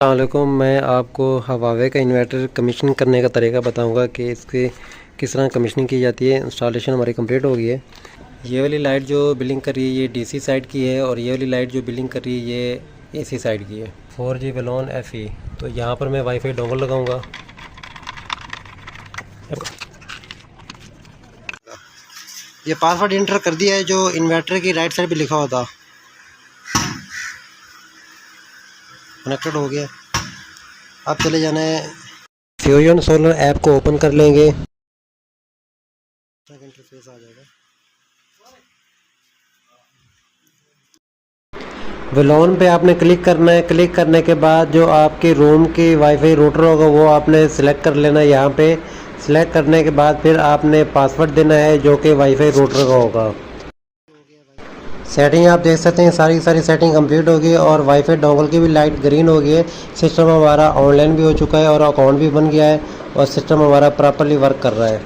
अस्सलामुअलैकुम। मैं आपको हवावे का इन्वर्टर कमीशन करने का तरीका बताऊंगा कि इसके किस तरह कमीशनिंग की जाती है। इंस्टॉलेशन हमारी कंप्लीट हो गई है। ये वाली लाइट जो बिलिंग कर रही है ये डीसी साइड की है और ये वाली लाइट जो बिलिंग कर रही है ये एसी साइड की है। 4G वेलोन FE। तो यहाँ पर मैं वाईफाई डोंगल लगाऊंगा। ये पासवर्ड इंटर कर दिया है जो इन्वर्टर की राइट साइड पे लिखा हुआ था। कनेक्टेड हो गया। अब चले जाना है फ्यूजन सोलर ऐप को ओपन कर लेंगे। इंटरफेस आ जाएगा। वेलोन पे आपने क्लिक करना है। क्लिक करने के बाद जो आपके रूम की वाईफाई रूटर होगा वो आपने सिलेक्ट कर लेना है। यहाँ पे सिलेक्ट करने के बाद फिर आपने पासवर्ड देना है जो कि वाईफाई रूटर का होगा। सेटिंग आप देख सकते हैं सारी सेटिंग कंप्लीट हो गई और वाईफाई डोंगल की भी लाइट ग्रीन हो गई है। सिस्टम हमारा ऑनलाइन भी हो चुका है और अकाउंट भी बन गया है और सिस्टम हमारा प्रॉपरली वर्क कर रहा है।